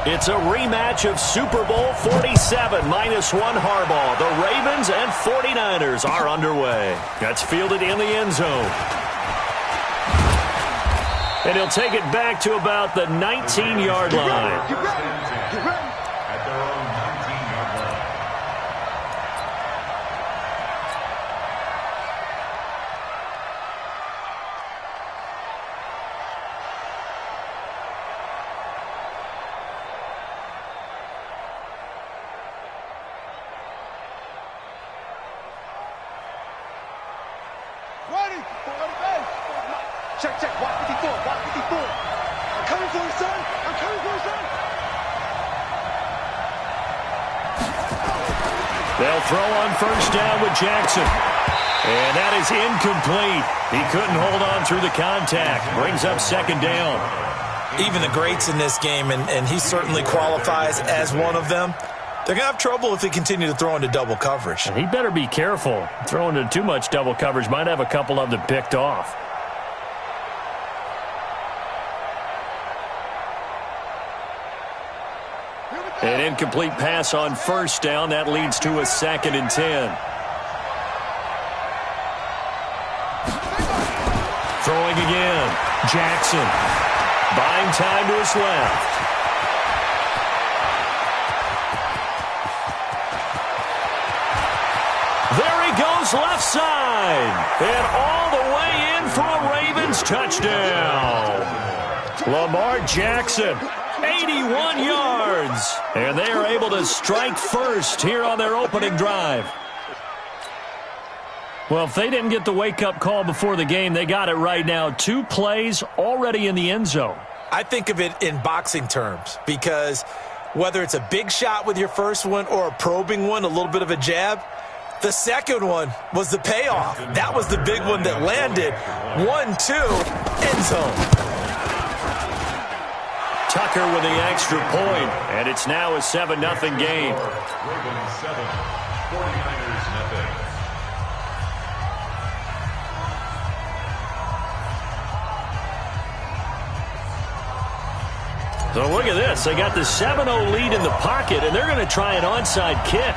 It's a rematch of Super Bowl 47, -1 Harbaugh. The Ravens and 49ers are underway. That's fielded in the end zone. And he'll take it back to about the 19-yard line. Get ready. At their own 19-yard line. Ready. Check. Block 54. I'm coming for you, son. They'll throw on first down with Jackson. And that is incomplete. He couldn't hold on through the contact. Brings up second down. Even the greats in this game, and he certainly qualifies as one of them, they're going to have trouble if they continue to throw into double coverage. And he better be careful. Throwing into too much double coverage might have a couple of them picked off. An incomplete pass on first down. That leads to a 2nd and 10. Throwing again. Jackson. Buying time to his left. There he goes left side. And all the way in for a Ravens touchdown. Lamar Jackson. 81 yards. And they are able to strike first here on their opening drive. Well, if they didn't get the wake-up call before the game, they got it right now. 2 plays already in the end zone. I think of it in boxing terms because whether it's a big shot with your first one or a probing one, a little bit of a jab, the second one was the payoff. That was the big one that landed. 1-2, end zone. Tucker with the extra point, and it's now a 7-0 game. Ravens 7, 49ers nothing. So look at this. They got the 7-0 lead in the pocket, and they're going to try an onside kick.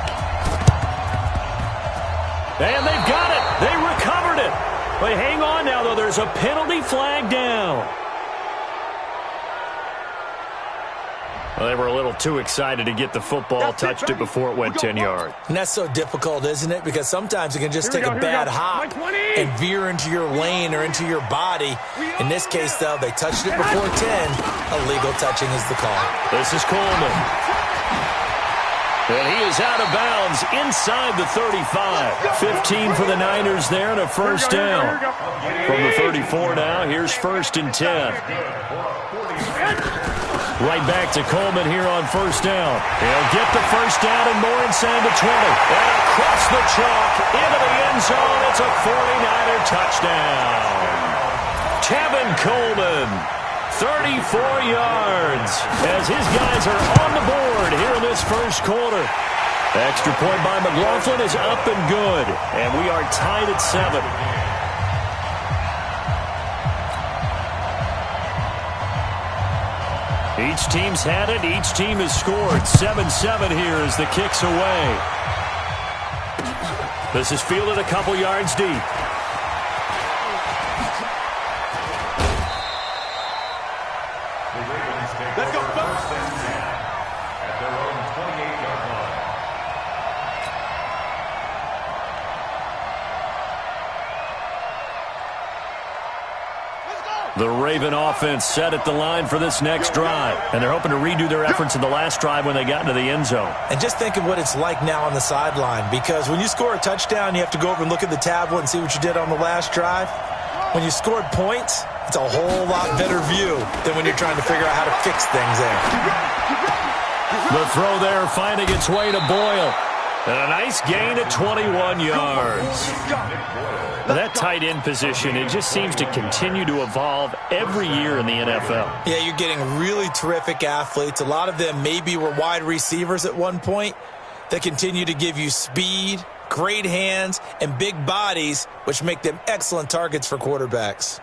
And they've got it. They recovered it. But hang on now, though. There's a penalty flag down. Well, they were a little too excited to get the football, touched it before it went 10 yards. And that's so difficult, isn't it? Because sometimes it can just take a bad hop and veer into your lane or into your body. In this case, though, they touched it before 10. Illegal touching is the call. This is Coleman. And he is out of bounds inside the 35. 15 for the Niners there and a first down. From the 34 now, here's 1st and 10. Right back to Coleman here on first down. He'll get the first down and more inside the 20. And across the chalk into the end zone. It's a 49er touchdown. Tevin Coleman, 34 yards as his guys are on the board here in this first quarter. Extra point by McLaughlin is up and good. And we are tied at 7. Each team's had it. Each team has scored. 7-7 here as the kick's away. This is fielded a couple yards deep. Let's go, first and 10 at their own 28-yard line. The Raven offense set at the line for this next drive. And they're hoping to redo their efforts in the last drive when they got into the end zone. And just think of what it's like now on the sideline. Because when you score a touchdown, you have to go over and look at the tablet and see what you did on the last drive. When you scored points, it's a whole lot better view than when you're trying to figure out how to fix things there. The throw there finding its way to Boyle. And a nice gain at 21 yards. That tight end position, it just seems to continue to evolve every year in the NFL. Yeah, you're getting really terrific athletes. A lot of them maybe were wide receivers at one point. They continue to give you speed, great hands, and big bodies, which make them excellent targets for quarterbacks.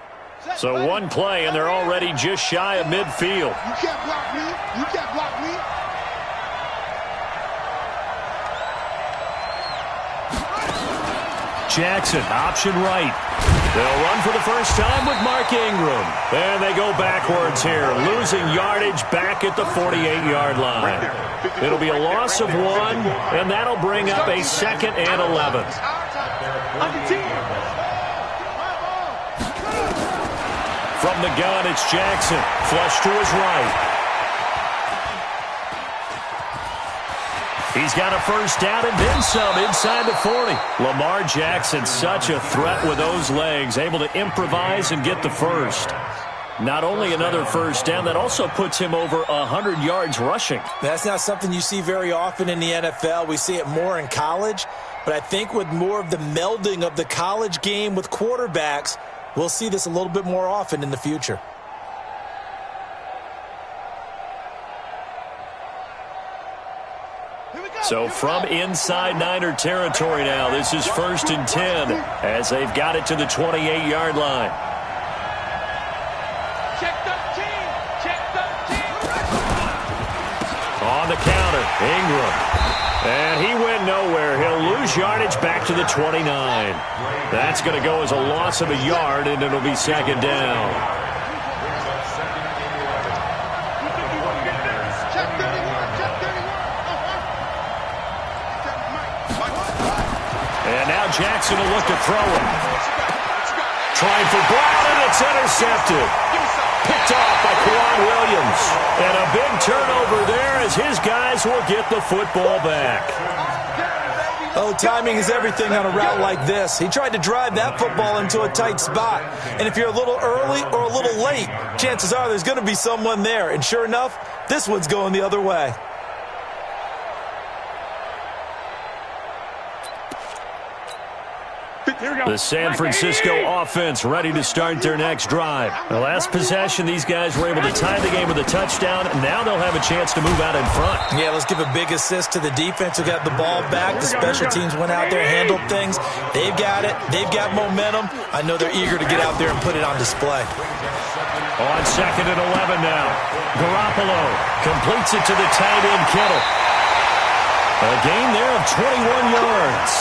So one play, and they're already just shy of midfield. You can't block me. You can't block me. Jackson, option right. They'll run for the first time with Mark Ingram. And they go backwards here, losing yardage back at the 48-yard line. It'll be a loss of 1, and that'll bring up a 2nd and 11. From the gun, it's Jackson. Flush to his right. He's got a first down and then some inside the 40. Lamar Jackson, such a threat with those legs, able to improvise and get the first. Not only another first down, that also puts him over 100 yards rushing. That's not something you see very often in the NFL. We see it more in college. But I think with more of the melding of the college game with quarterbacks, we'll see this a little bit more often in the future. So from inside Niner territory now, this is 1st and 10 as they've got it to the 28-yard line. Check 13. Check 13. On the counter, Ingram. And he went nowhere. He'll lose yardage back to the 29. That's going to go as a loss of a yard, and it'll be 2nd down. And now Jackson will look to throw it. Trying for Brown, and it's intercepted. Picked off by Kwan Williams. And a big turnover there as his guys will get the football back. Oh, timing is everything on a route like this. He tried to drive that football into a tight spot. And if you're a little early or a little late, chances are there's going to be someone there. And sure enough, this one's going the other way. The San Francisco offense ready to start their next drive. The last possession, these guys were able to tie the game with a touchdown. Now they'll have a chance to move out in front. Yeah, let's give a big assist to the defense who got the ball back. The special teams went out there, handled things. They've got it. They've got momentum. I know they're eager to get out there and put it on display. On 2nd and 11 now. Garoppolo completes it to the tight end, Kittle. A gain there of 21 yards.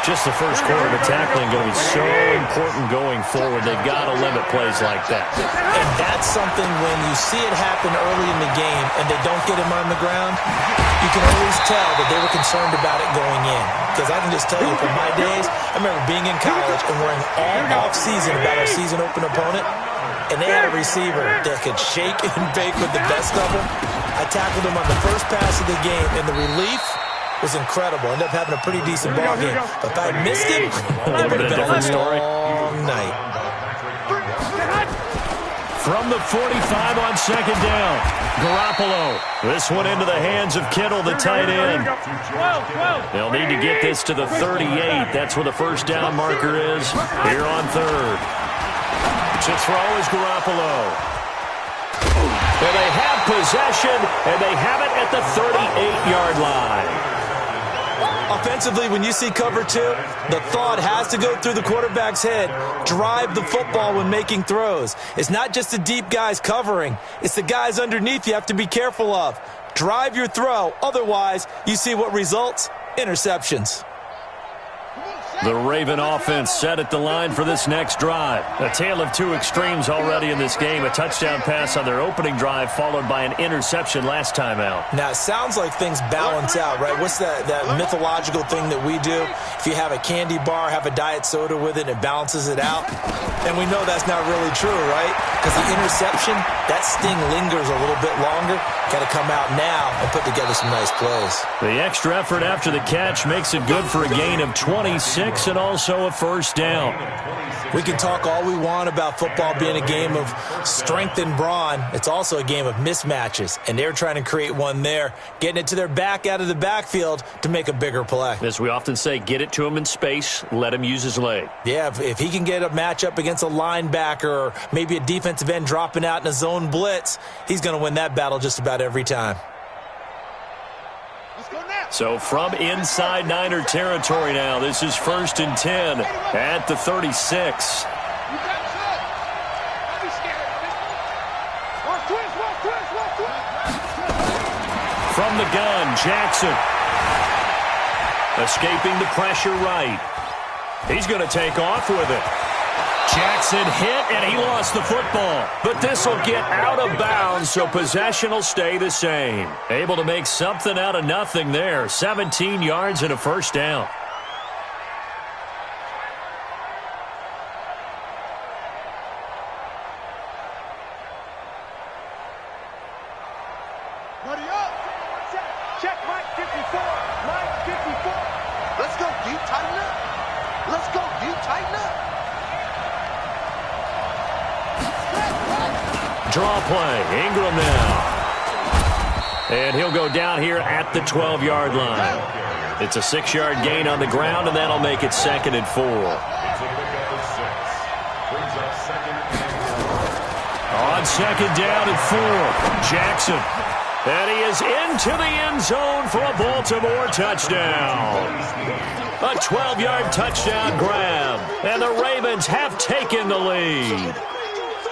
Just the first quarter of the tackling going to be so important going forward. They've got to limit plays like that. And that's something when you see it happen early in the game and they don't get him on the ground, you can always tell that they were concerned about it going in. Because I can just tell you from my days, I remember being in college and worrying all off-season about our season open opponent, and they had a receiver that could shake and bake with the best of them. I tackled him on the first pass of the game, and the relief was incredible. Ended up having a pretty decent ball game. But if I missed him, it would have been a long night. From the 45 on 2nd down, Garoppolo. This one into the hands of Kittle, the tight end. They'll need to get this to the 38. That's where the first down marker is here on 3rd. To throw is Garoppolo. And they have possession, and they have it at the 38-yard line. Offensively, when you see cover 2, the thought has to go through the quarterback's head. Drive the football when making throws. It's not just the deep guys covering. It's the guys underneath you have to be careful of. Drive your throw. Otherwise, you see what results? Interceptions. The Raven offense set at the line for this next drive. A tale of two extremes already in this game. A touchdown pass on their opening drive followed by an interception last time out. Now, it sounds like things balance out, right? What's that mythological thing that we do? If you have a candy bar, have a diet soda with it, it balances it out. And we know that's not really true, right? Because the interception, that sting lingers a little bit longer. Got to come out now and put together some nice plays. The extra effort after the catch makes it good for a gain of 26 and also a first down. We can talk all we want about football being a game of strength and brawn. It's also a game of mismatches, and they're trying to create one there, getting it to their back out of the backfield to make a bigger play. As we often say, get it to him in space, let him use his leg. Yeah, if he can get a matchup against a linebacker or maybe a defensive end dropping out in a zone blitz, he's going to win that battle just about every time. So from inside Niner territory now, this is 1st and 10 at the 36. From the gun, Jackson. Escaping the pressure right. He's going to take off with it. Jackson hit, and he lost the football. But this will get out of bounds, so possession will stay the same. Able to make something out of nothing there. 17 yards and a first down. Buddy up. Check Mike 54. Mike 54. Let's go, D. Tighten up. Let's go, D. Tighten up. Draw play. Ingram now. And he'll go down here at the 12-yard line. It's a 6-yard gain on the ground, and that'll make it 2nd and 4. On 2nd down and 4, Jackson. And he is into the end zone for a Baltimore touchdown. A 12-yard touchdown grab. And the Ravens have taken the lead.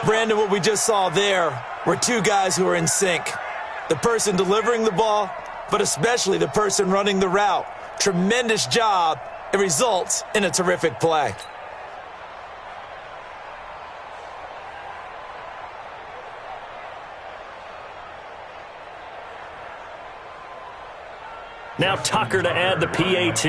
Brandon, what we just saw there were two guys who are in sync. The person delivering the ball, but especially the person running the route. Tremendous job. It results in a terrific play. Now Tucker to add the PAT.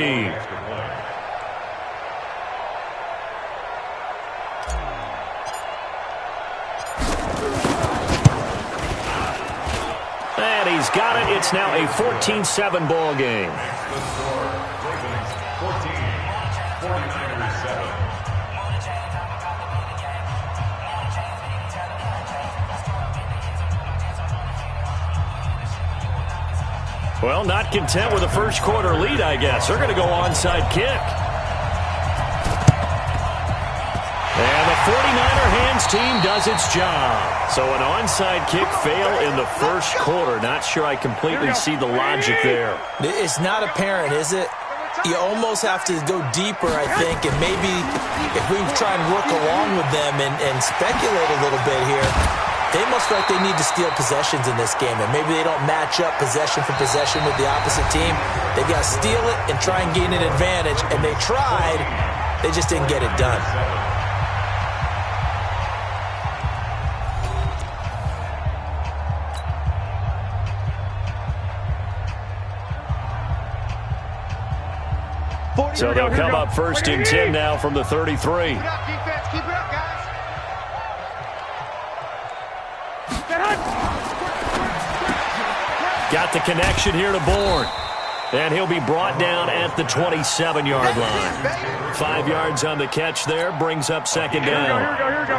And he's got it. It's now a 14-7 ball game. Well, not content with a first quarter lead, I guess. They're going to go onside kick. And the 49er hands team does its job. So an onside kick fail in the first quarter. Not sure I completely see the logic there. It's not apparent, is it? You almost have to go deeper, I think, and maybe if we try and work along with them and speculate a little bit here, they must feel like they need to steal possessions in this game, and maybe they don't match up possession for possession with the opposite team. They've got to steal it and try and gain an advantage, and they tried. They just didn't get it done. So they'll come up 1st and 10 now from the 33. Keep it up, defense. Keep it up, guys. Got the connection here to Bourne. And he'll be brought down at the 27-yard line. 5 yards on the catch there. Brings up 2nd down. Here we go.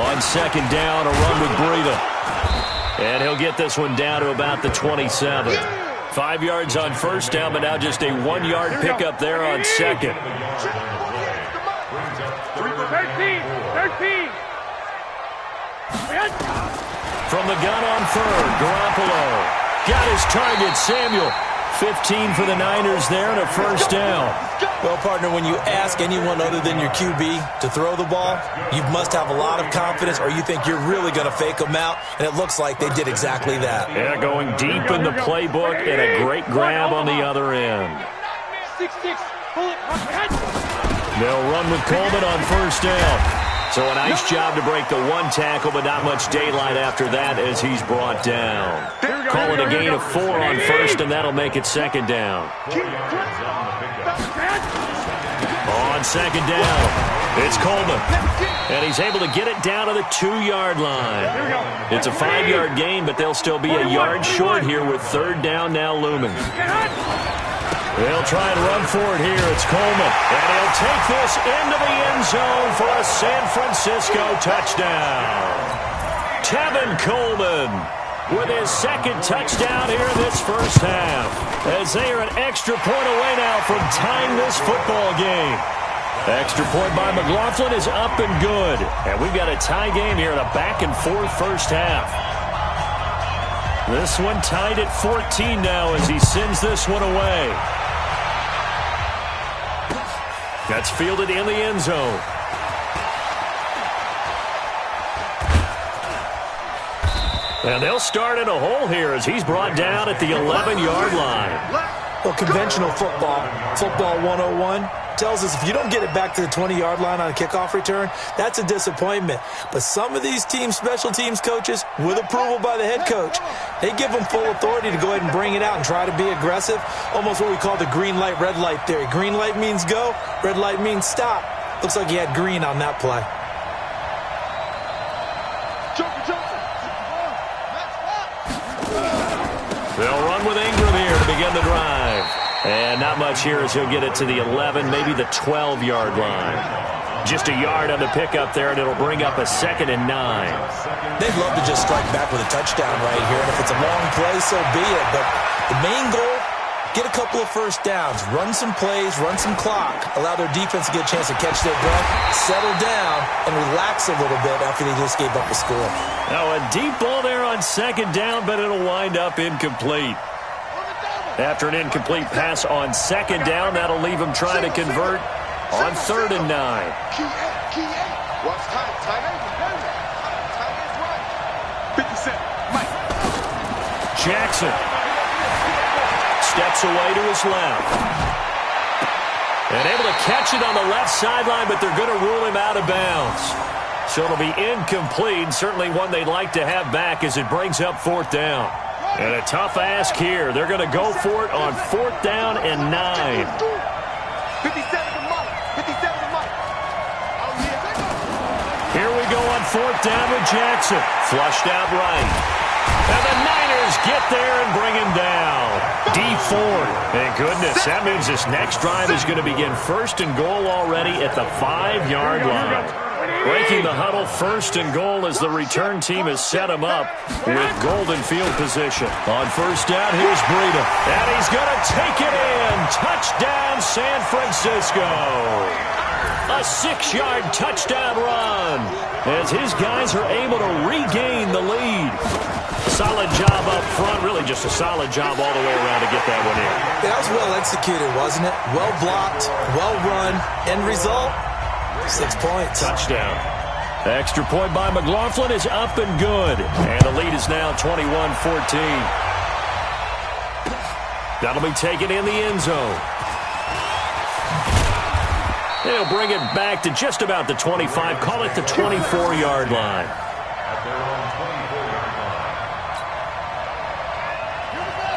On 2nd down, a run with Breida. And he'll get this one down to about the 27. 5 yards on 1st down, but now just a 1-yard pickup there on 2nd. 13. From the gun on 3rd, Garoppolo got his target, Samuel. 15 for the Niners there and a 1st down. Well, partner, when you ask anyone other than your QB to throw the ball, you must have a lot of confidence or you think you're really going to fake them out, and it looks like they did exactly that. Yeah, going deep in the playbook and a great grab on the other end. 6-6. Pull it. They'll run with Coleman on 1st down. So a nice job to break the 1 tackle, but not much daylight after that as he's brought down. Call it a gain of 4 on 1st, and that'll make it 2nd down. On 2nd down, it's Coleman. And he's able to get it down to the 2-yard line. It's a 5-yard gain, but they'll still be a yard short here with 3rd down now looming. They'll try and run for it here. It's Coleman. And he'll take this into the end zone for a San Francisco touchdown. Tevin Coleman with his 2nd touchdown here in this first half. As they are an extra point away now from tying this football game. Extra point by McLaughlin is up and good. And we've got a tie game here in a back-and-forth first half. This one tied at 14 now as he sends this one away. That's fielded in the end zone. And they'll start in a hole here as he's brought down at the 11-yard line. Well, conventional football 101, tells us if you don't get it back to the 20-yard line on a kickoff return, that's a disappointment. But some of these special teams coaches, with approval by the head coach, they give them full authority to go ahead and bring it out and try to be aggressive, almost what we call the green light, red light theory. Green light means go, red light means stop. Looks like he had green on that play. They'll run with Ingram here to begin the drive. And not much here as he'll get it to the 11, maybe the 12-yard line. Just a yard on the pickup there, and it'll bring up a 2nd and 9. They'd love to just strike back with a touchdown right here, and if it's a long play, so be it. But the main goal, get a couple of first downs, run some plays, run some clock, allow their defense to get a chance to catch their breath, settle down, and relax a little bit after they just gave up a score. Now a deep ball there on 2nd down, but it'll wind up incomplete. After an incomplete pass on 2nd down, that'll leave him trying to convert on 3rd and 9. Watch time. Time is right. 57. Mike. Jackson steps away to his left. And able to catch it on the left sideline, but they're going to rule him out of bounds. So it'll be incomplete, certainly one they'd like to have back as it brings up 4th down. And a tough ask here. They're going to go for it on 4th down and 9. 57 to Mike. 57 to Mike. Here we go on 4th down with Jackson. Flushed out right. And the Niners get there and bring him down. D4. Thank goodness. That means this next drive is going to begin 1st and goal already at the 5-yard line. Breaking the huddle, 1st and goal as the return team has set him up with golden field position. On 1st down, here's Breida. And he's going to take it in. Touchdown, San Francisco. A 6-yard touchdown run as his guys are able to regain the lead. Solid job up front, really just a solid job all the way around to get that one in. That was well executed, wasn't it? Well blocked, well run. End result, 6 points. Touchdown. Extra point by McLaughlin is up and good. And the lead is now 21-14. That'll be taken in the end zone. They'll bring it back to just about the 25. Call it the 24-yard line.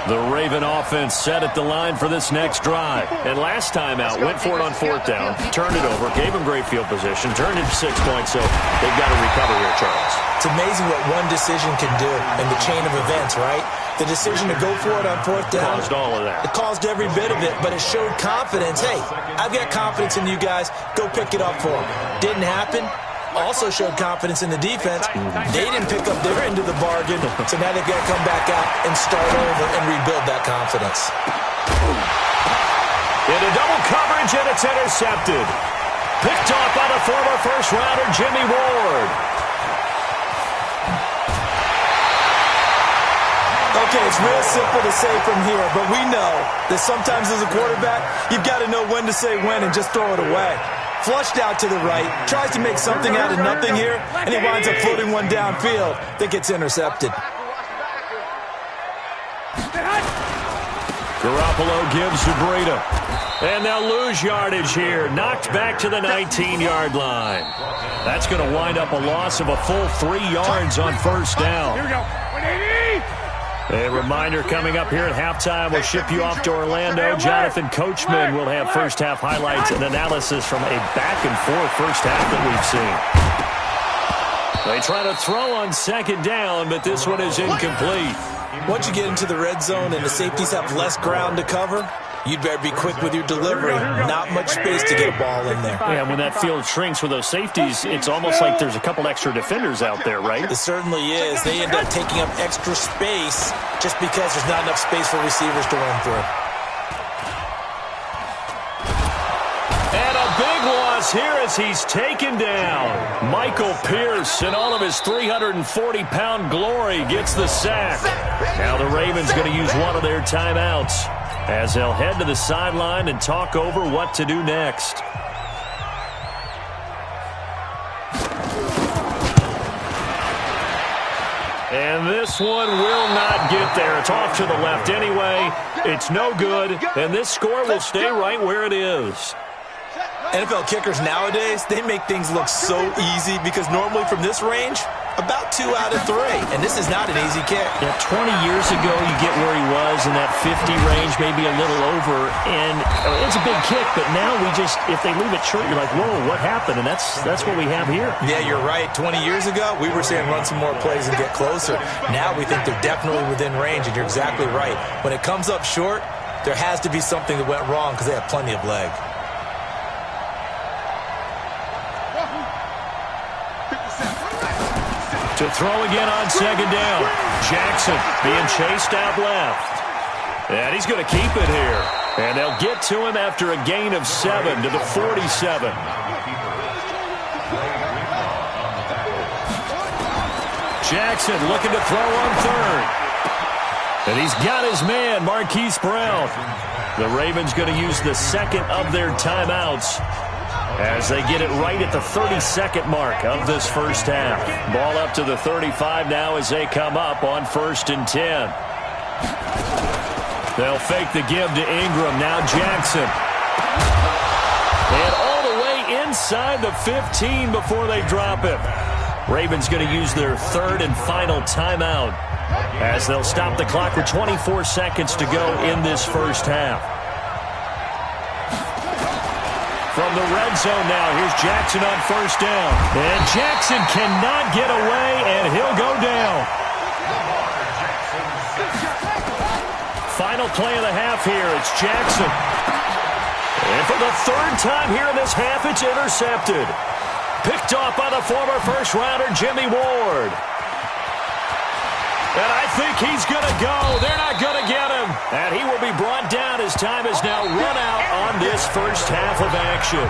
The Raven offense set at the line for this next drive. And last time out, went for it on 4th down, turned it over, gave them great field position, turned it to 6 points, so they've got to recover here, Charles. It's amazing what one decision can do in the chain of events, right? The decision to go for it on 4th down. Caused all of that. It caused every bit of it, but it showed confidence. Hey, I've got confidence in you guys. Go pick it up for them. Didn't happen. Also showed confidence in the defense. They didn't pick up their end of the bargain, so now they've got to come back out and start over and rebuild that confidence. Into double coverage, and it's intercepted. Picked off by the former first-rounder, Jimmy Ward. Okay, it's real simple to say from here, but we know that sometimes as a quarterback, you've got to know when to say when and just throw it away. Flushed out to the right, tries to make something out of nothing here, and he winds up floating one downfield that gets intercepted. Garoppolo gives to Breida. And they'll lose yardage here. Knocked back to the 19-yard line. That's going to wind up a loss of a full 3 yards on 1st down. Here we go. A reminder coming up here at halftime, we'll ship you off to Orlando. Jonathan Coachman will have first-half highlights and analysis from a back-and-forth first half that we've seen. They try to throw on 2nd down, but this one is incomplete. Once you get into the red zone and the safeties have less ground to cover, you'd better be quick with your delivery. Not much space to get a ball in there. Yeah, when that field shrinks with those safeties, it's almost like there's a couple extra defenders out there, right? It certainly is. They end up taking up extra space just because there's not enough space for receivers to run through. And a big loss here as he's taken down. Michael Pierce, in all of his 340-pound glory, gets the sack. Now the Ravens going to use one of their timeouts as they'll head to the sideline and talk over what to do next. And this one will not get there. It's off to the left anyway. It's no good, and this score will stay right where it is. NFL kickers nowadays, they make things look so easy because normally from this range, about 2 out of 3. And this is not an easy kick. Yeah, 20 years ago, you get where he was in that 50 range, maybe a little over. And it's a big kick, but now if they leave it short, you're like, whoa, what happened? And that's what we have here. Yeah, you're right. 20 years ago, we were saying run some more plays and get closer. Now we think they're definitely within range, and you're exactly right. When it comes up short, there has to be something that went wrong because they have plenty of leg. To throw again on second down. Jackson being chased out left. And he's going to keep it here. And they'll get to him after a gain of 7 to the 47. Jackson looking to throw on third. And he's got his man, Marquise Brown. The Ravens going to use the second of their timeouts as they get it right at the 32nd mark of this first half. Ball up to the 35 now as they come up on 1st and 10. They'll fake the give to Ingram. Now Jackson. And all the way inside the 15 before they drop him. Ravens going to use their third and final timeout as they'll stop the clock with 24 seconds to go in this first half. From the red zone now, here's Jackson on first down. And Jackson cannot get away, and he'll go down. Final play of the half here, it's Jackson. And for the third time here in this half, it's intercepted. Picked off by the former first-rounder, Jimmy Ward. And I think he's going to go. They're not going to get him. And he will be brought down as time is now run out on this first half of action.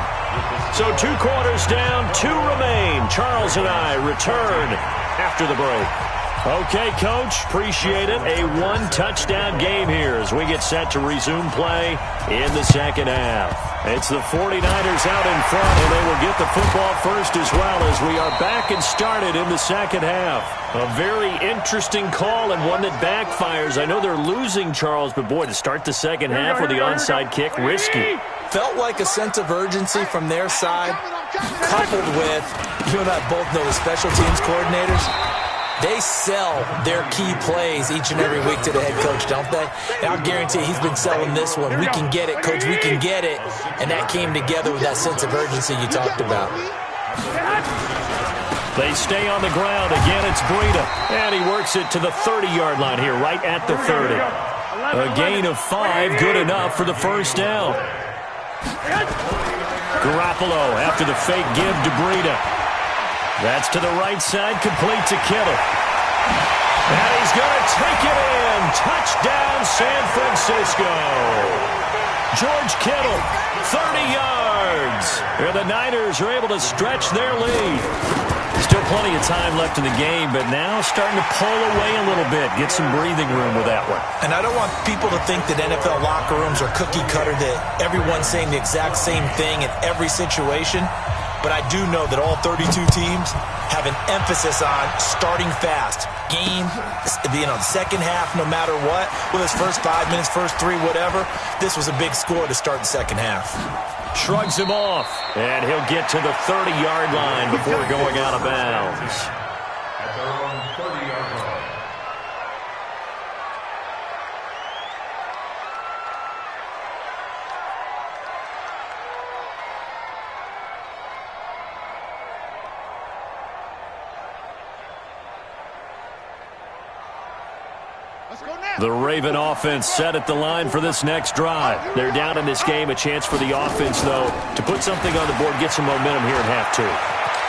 So 2 quarters down, 2 remain. Charles and I return after the break. Okay, Coach, appreciate it. A 1-touchdown game here as we get set to resume play in the second half. It's the 49ers out in front, and they will get the football first as well as we are back and started in the second half. A very interesting call and one that backfires. I know they're losing, Charles, but boy, to start the second half with the onside kick, risky. Felt like a sense of urgency from their side, coupled with, you and I both know the special teams coordinators. They sell their key plays each and every week to the head coach, don't they? And I'll guarantee he's been selling this one. We can get it, Coach. We can get it. And that came together with that sense of urgency you talked about. They stay on the ground. Again, it's Breida. And he works it to the 30-yard line here, right at the 30. A gain of 5, good enough for the first down. Garoppolo after the fake give to Breida. That's to the right side, complete to Kittle. And he's going to take it in. Touchdown, San Francisco. George Kittle, 30 yards. And the Niners are able to stretch their lead. Still plenty of time left in the game, but now starting to pull away a little bit. Get some breathing room with that one. And I don't want people to think that NFL locker rooms are cookie cutter, that everyone's saying the exact same thing in every situation. But I do know that all 32 teams have an emphasis on starting fast. Game, being on second half no matter what. Whether it's first 5 minutes, first 3, whatever. This was a big score to start the second half. Shrugs him off. And he'll get to the 30-yard line before going out of bounds. At their own 30-yard line. The Raven offense set at the line for this next drive. They're down in this game. A chance for the offense, though, to put something on the board, get some momentum here in half 2.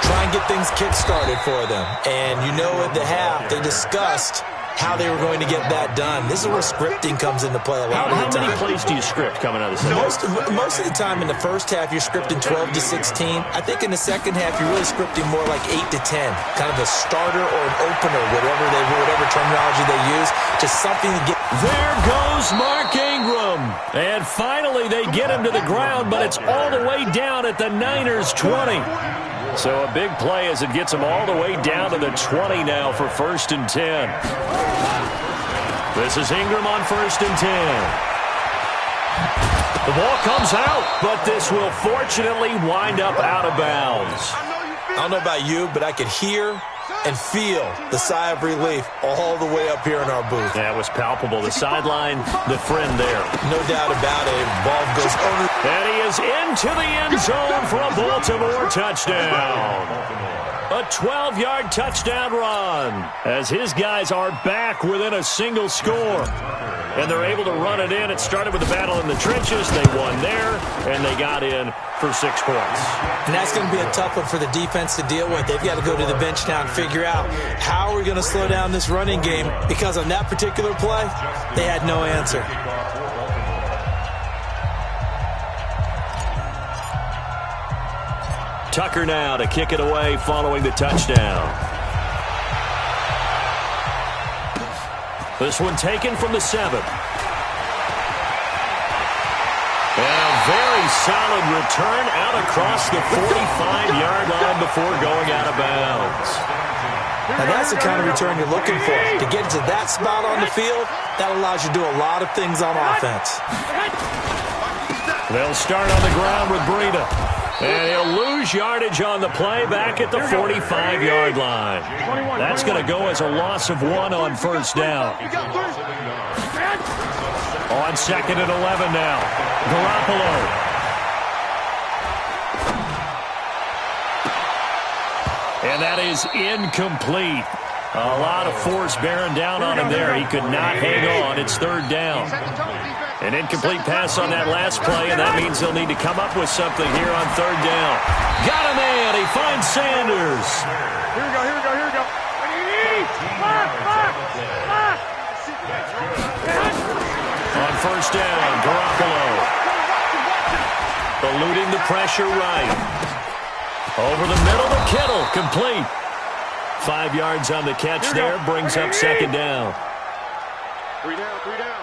Try and get things kick-started for them. And you know at the half, they discussed how they were going to get that done. This is where scripting comes into play a lot of the time. How many plays do you script coming out of the second? Most of the time in the first half, you're scripting 12 to 16. I think in the second half, you're really scripting more like 8 to 10. Kind of a starter or an opener, whatever terminology they use. Just something to get. There goes Mark Ingram. And finally, they get him to the ground, but it's all the way down at the Niners' 20. So a big play as it gets them all the way down to the 20 now for 1st and 10. This is Ingram on 1st and 10. The ball comes out, but this will fortunately wind up out of bounds. I don't know about you, but I could hear and feel the sigh of relief all the way up here in our booth. That was palpable. The sideline, the friend there. No doubt about it. Ball goes over. And he is into the end zone for a Baltimore touchdown. A 12-yard touchdown run as his guys are back within a single score. And they're able to run it in. It started with a battle in the trenches. They won there, and they got in for 6 points. And that's going to be a tough one for the defense to deal with. They've got to go to the bench now and figure out how are we going to slow down this running game, because on that particular play, they had no answer. Tucker now to kick it away following the touchdown. This one taken from the 7. And a very solid return out across the 45-yard line before going out of bounds. Now that's the kind of return you're looking for. To get to that spot on the field, that allows you to do a lot of things on offense. They'll start on the ground with Breida. And he'll lose yardage on the play back at the 45-yard line. That's going to go as a loss of 1 on 1st down. On 2nd and 11 now. Garoppolo. And that is incomplete. A lot of force bearing down on him there. He could not hang on. It's 3rd down. An incomplete pass on that last play, and that means they'll need to come up with something here on 3rd down. Got a man. He finds Sanders. Here we go, here we go, here we go. On 1st down, Garoppolo. Eluding the pressure right. Over the middle to Kittle. Complete. 5 yards on the catch there. Brings up 2nd down. 3 down, 3 down.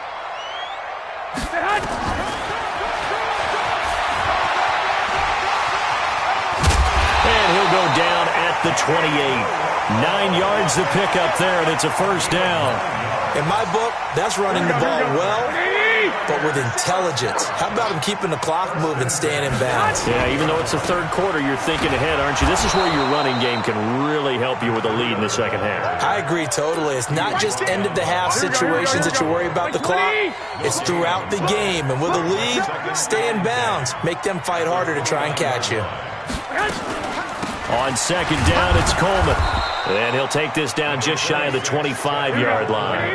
And he'll go down at the 28. 9 yards to pick up there, and it's a 1st down. In my book, that's running the ball well, but with intelligence. How about him keeping the clock moving, staying in bounds? Yeah, even though it's the 3rd quarter, you're thinking ahead, aren't you? This is where your running game can really help you with a lead in the 2nd half. I agree totally. It's not just end-of-the-half situations that you worry about the clock. It's throughout the game. And with a lead, stay in bounds. Make them fight harder to try and catch you. On 2nd down, it's Coleman. And he'll take this down just shy of the 25-yard line.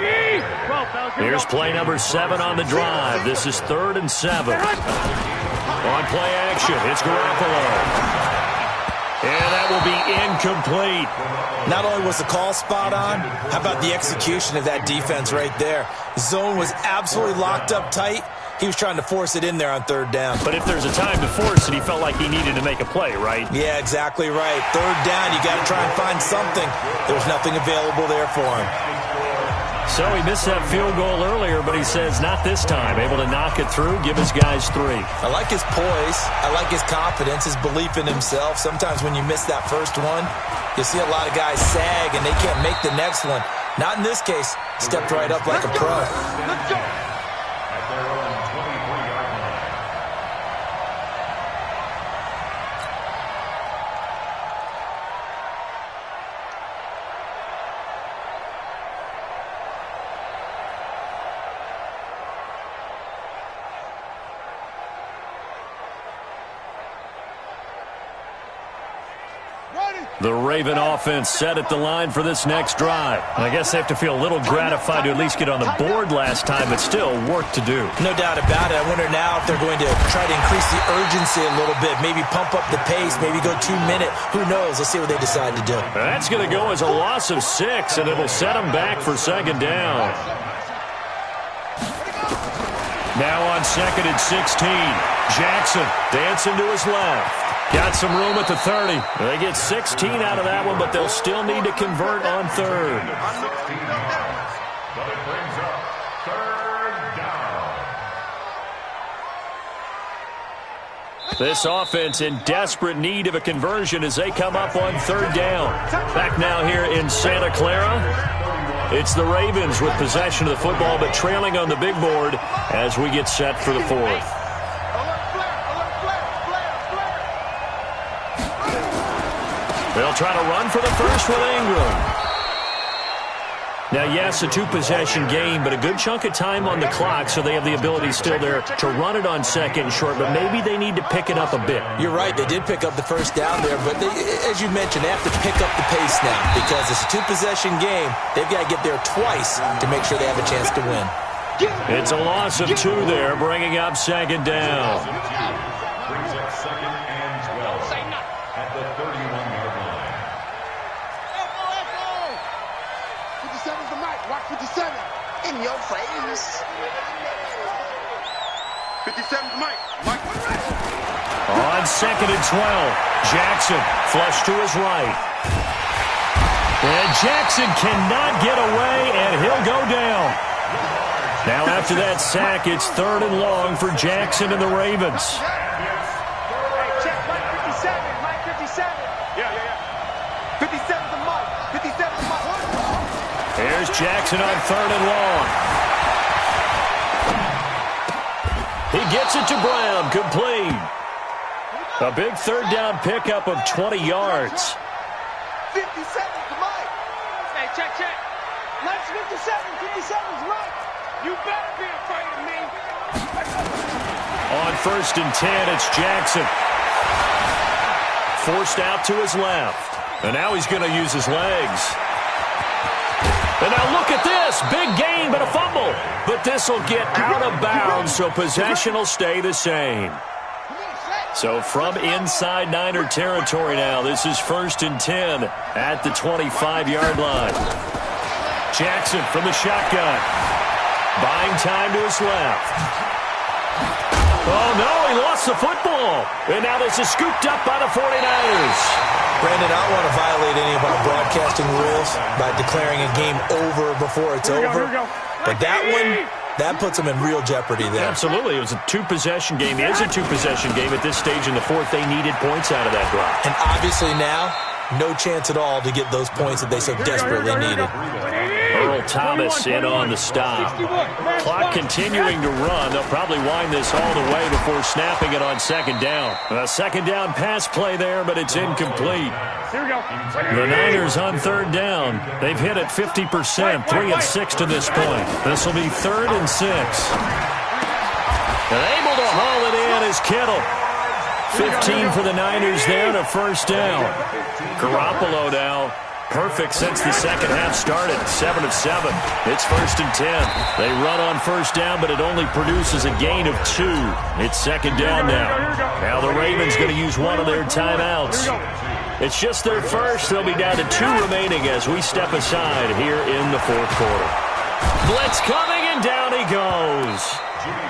Here's play number 7 on the drive. This is 3rd and 7. On play action, it's Garoppolo. And that will be incomplete. Not only was the call spot on, how about the execution of that defense right there? Zone was absolutely locked up tight. He was trying to force it in there on 3rd down. But if there's a time to force it, he felt like he needed to make a play, right? Yeah, exactly right. 3rd down, you got to try and find something. There was nothing available there for him. So he missed that field goal earlier, but he says not this time. Able to knock it through, give his guys 3. I like his poise. I like his confidence, his belief in himself. Sometimes when you miss that first one, you see a lot of guys sag and they can't make the next one. Not in this case. Stepped right up like a pro. Let's go. At their own 23-yard line. The Raven offense set at the line for this next drive. I guess they have to feel a little gratified to at least get on the board last time, but still work to do. No doubt about it. I wonder now if they're going to try to increase the urgency a little bit, maybe pump up the pace, maybe go 2-minute. Who knows? Let's see what they decide to do. That's going to go as a loss of 6, and it'll set them back for 2nd down. Now on 2nd and 16. Jackson dancing to his left. Got some room at the 30. They get 16 out of that one, but they'll still need to convert on 3rd. 16 yards, but it brings up 3rd down. This offense in desperate need of a conversion as they come up on third down. Back now here in Santa Clara. It's the Ravens with possession of the football, but trailing on the big board as we get set for the fourth. They'll try to run for the first with Ingram. Now, yes, a two-possession game, but a good chunk of time on the clock, so they have the ability still there to run it on second and short, but maybe they need to pick it up a bit. You're right. They did pick up the first down there, but as you mentioned, they have to pick up the pace now because it's a two-possession game. They've got to get there twice to make sure they have a chance to win. It's a loss of 2 there, bringing up second down. Brings up second and 12 at the 31-yard line. 57's the mic. Watch 57. In your face. 57's the mic. Mike. On second and 12, Jackson flush to his right. And Jackson cannot get away, and he'll go down. Now after that sack, it's third and long for Jackson and the Ravens. Hey, check Mike 57. Mike 57. Yeah. 57's the mic. 57's the mic. Here's Jackson on third and long. He gets it to Brown, complete. A big third down pickup of 20 yards. 57's the mic. Hey, check. Mike's 57. 57's right. You better be afraid of me. On first and 10, it's Jackson. Forced out to his left. And now he's going to use his legs. And now look at this. Big gain, but a fumble. But this will get out of bounds, so possession will stay the same. So from inside Niner territory now, this is first and 10 at the 25-yard line. Jackson from the shotgun. Buying time to his left. Oh, no, he lost the football. And now this is scooped up by the 49ers. Brandon, I don't want to violate any of our broadcasting rules by declaring a game over before it's over. But that one, that puts them in real jeopardy there. Absolutely. It was a two-possession game. It is a two-possession game. At this stage in the fourth, they needed points out of that drive. And obviously now, no chance at all to get those points that they so desperately needed. Earl Thomas in on the stop. Clock continuing to run. They'll probably wind this all the way before snapping it on second down. A second down pass play there, but it's incomplete. Here we go. The Niners on third down. They've hit it 50%, 3 and 6 to this point. This will be third and 6. And able to haul it in is Kittle. 15 for the Niners there to first down. Garoppolo now perfect since the second half started. 7 of 7. It's first and 10. They run on first down, but it only produces a gain of 2. It's second down now. Now the Ravens going to use one of their timeouts. It's just their first. They'll be down to 2 remaining as we step aside here in the fourth quarter. Blitz coming, and down he goes.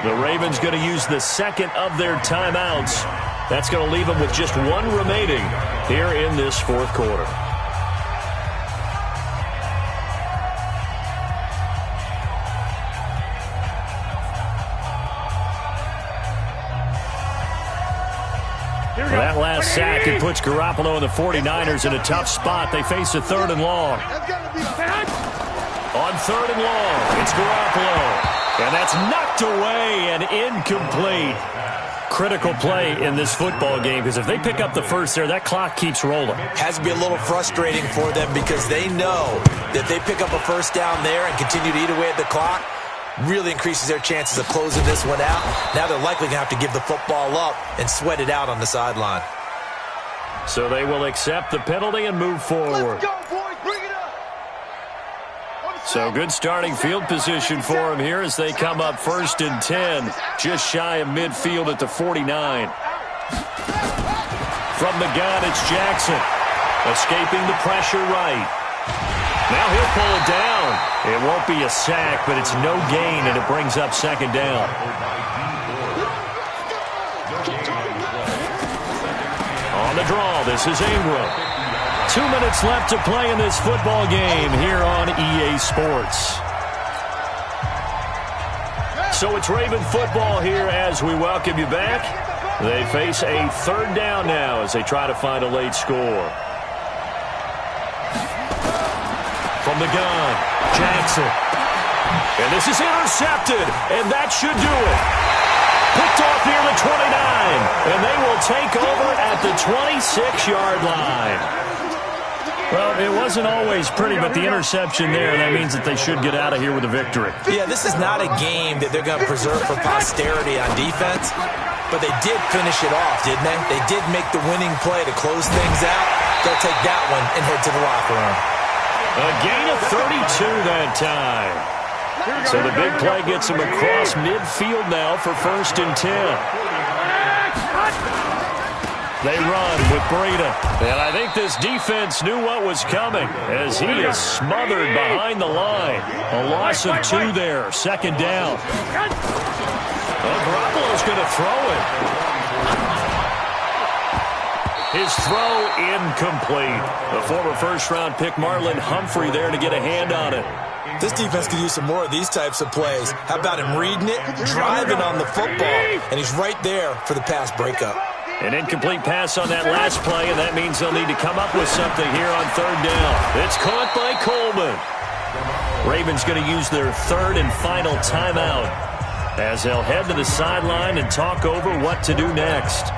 The Ravens going to use the second of their timeouts. That's going to leave them with just 1 remaining here in this fourth quarter. That last sack, it puts Garoppolo and the 49ers in a tough spot. They face a third and long. On third and long, it's Garoppolo. And that's knocked away and incomplete. Critical play in this football game, because if they pick up the first there, that clock keeps rolling. Has to be a little frustrating for them because they know that they pick up a first down there and continue to eat away at the clock, really increases their chances of closing this one out. Now they're likely going to have to give the football up and sweat it out on the sideline. So they will accept the penalty and move forward. Let's go, boys. Bring it up. So good starting field position for them here as they come up first and 10, just shy of midfield at the 49. From the gun, it's Jackson, escaping the pressure right. Now he'll pull it down. It won't be a sack, but it's no gain, and it brings up second down. On the draw, this is Ingram. 2 minutes left to play in this football game here on EA Sports. So it's Raven football here as we welcome you back. They face a third down now as they try to find a late score. From the gun, Jackson. And this is intercepted, and that should do it. Picked off near the 29, and they will take over at the 26-yard line. Well, it wasn't always pretty, but the interception there, that means that they should get out of here with a victory. Yeah, this is not a game that they're going to preserve for posterity on defense, but they did finish it off, didn't they? They did make the winning play to close things out. They'll take that one and head to the locker room. A gain of 32 that time. So the big play gets him across midfield now for 1st and 10. They run with Breida. And I think this defense knew what was coming as he is smothered behind the line. A loss of 2 there. 2nd down. Garoppolo's going to throw it. His throw incomplete. The former first-round pick Marlon Humphrey there to get a hand on it. This defense could use some more of these types of plays. How about him reading it, driving on the football, and he's right there for the pass breakup. An incomplete pass on that last play, and that means they'll need to come up with something here on 3rd down. It's caught by Coleman. Ravens going to use their 3rd and final timeout as they'll head to the sideline and talk over what to do next.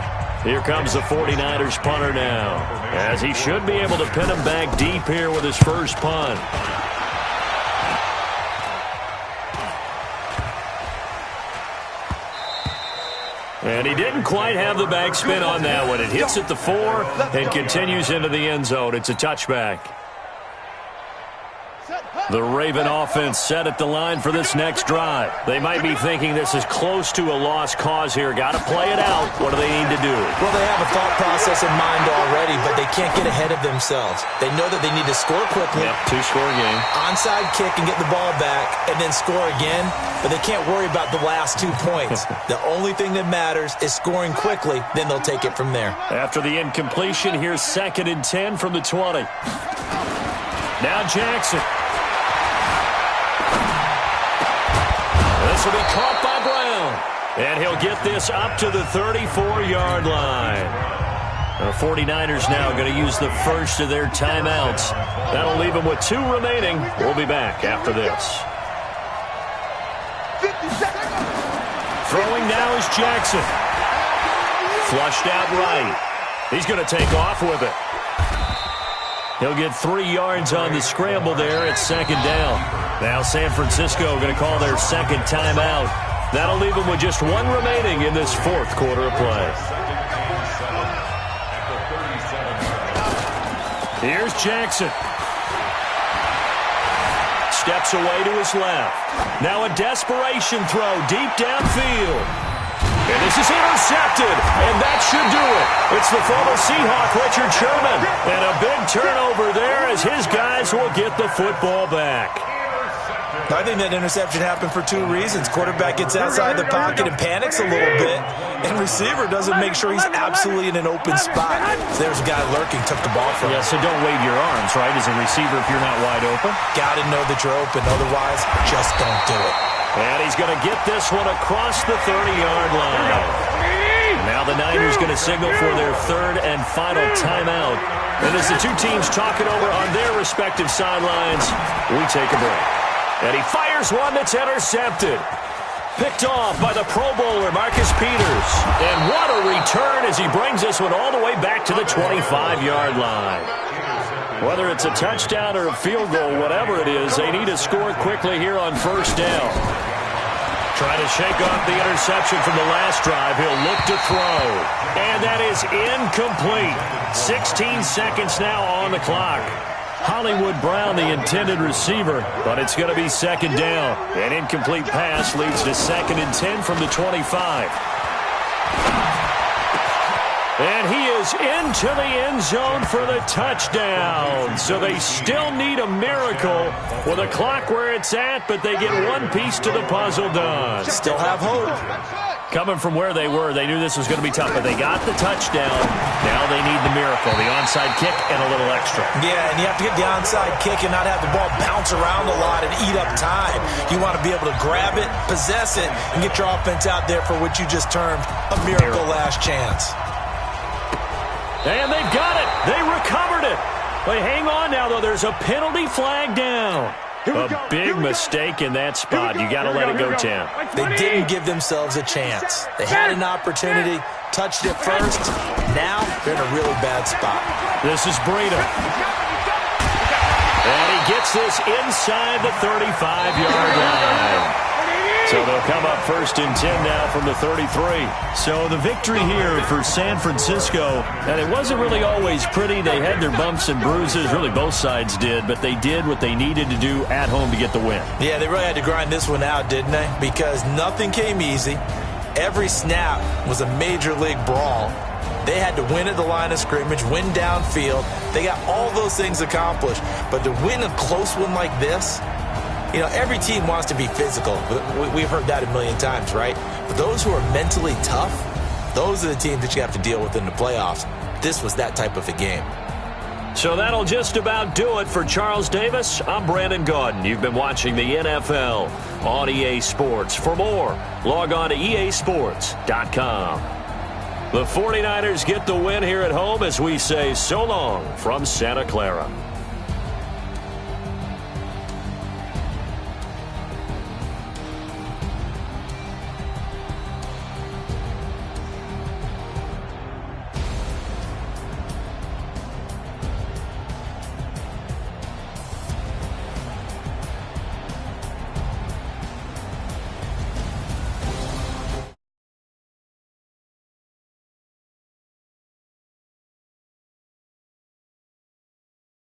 Here comes the 49ers punter now, as he should be able to pin him back deep here with his first punt. And he didn't quite have the backspin on that one. It hits at the 4 and continues into the end zone. It's a touchback. The Raven offense set at the line for this next drive. They might be thinking this is close to a lost cause here. Got to play it out. What do they need to do? Well, they have a thought process in mind already, but they can't get ahead of themselves. They know that they need to score quickly. Yep, 2-score game. Onside kick and get the ball back and then score again, but they can't worry about the last 2 points. The only thing that matters is scoring quickly, then they'll take it from there. After the incompletion, here's 2nd and 10 from the 20. Now Jackson. This will be caught by Brown. And he'll get this up to the 34-yard line. The 49ers now going to use the first of their timeouts. That'll leave them with 2 remaining. We'll be back after this. Throwing now is Jackson. Flushed out right. He's going to take off with it. He'll get 3 yards on the scramble there at 2nd down. Now San Francisco going to call their 2nd timeout. That'll leave them with just 1 remaining in this 4th quarter of play. Here's Jackson. Steps away to his left. Now a desperation throw deep downfield. And this is intercepted, and that should do it. It's the former Seahawk, Richard Sherman. And a big turnover there as his guys will get the football back. I think that interception happened for 2 reasons. Quarterback gets outside the pocket and panics a little bit, and receiver doesn't make sure he's absolutely in an open spot. So there's a guy lurking, took the ball from him. Yeah, so don't wave your arms, right, as a receiver if you're not wide open. Got to know that you're open. Otherwise, just don't do it. And he's going to get this one across the 30-yard line. Now the Niners going to signal for their 3rd and final timeout. And as the 2 teams talk it over on their respective sidelines, we take a break. And he fires one that's intercepted. Picked off by the Pro Bowler, Marcus Peters. And what a return as he brings this one all the way back to the 25-yard line. Whether it's a touchdown or a field goal, whatever it is, they need to score quickly here on 1st down. Trying to shake off the interception from the last drive. He'll look to throw. And that is incomplete. 16 seconds now on the clock. Hollywood Brown, the intended receiver, but it's going to be 2nd down. An incomplete pass leads to 2nd and 10 from the 25. And he is into the end zone for the touchdown. So they still need a miracle with a clock where it's at, but they get one piece to the puzzle done. Still have hope. Coming from where they were, they knew this was going to be tough, but they got the touchdown. Now they need the miracle, the onside kick and a little extra. Yeah, and you have to get the onside kick and not have the ball bounce around a lot and eat up time. You want to be able to grab it, possess it, and get your offense out there for what you just termed a miracle last chance. And they've got it. They recovered it. But hang on now, though. There's a penalty flag down. A big mistake in that spot. You got to let it go, Tim. They didn't give themselves a chance. They had an opportunity, touched it first. Now they're in a really bad spot. This is Breida. And he gets this inside the 35-yard line. So they'll come up 1st and 10 now from the 33. So the victory here for San Francisco, and it wasn't really always pretty. They had their bumps and bruises. Really, both sides did, but they did what they needed to do at home to get the win. Yeah, they really had to grind this one out, didn't they? Because nothing came easy. Every snap was a major league brawl. They had to win at the line of scrimmage, win downfield. They got all those things accomplished. But to win a close one like this, you know, every team wants to be physical. We've heard that a million times, right? But those who are mentally tough, those are the teams that you have to deal with in the playoffs. This was that type of a game. So that'll just about do it for Charles Davis. I'm Brandon Gaudin. You've been watching the NFL on EA Sports. For more, log on to easports.com. The 49ers get the win here at home as we say so long from Santa Clara.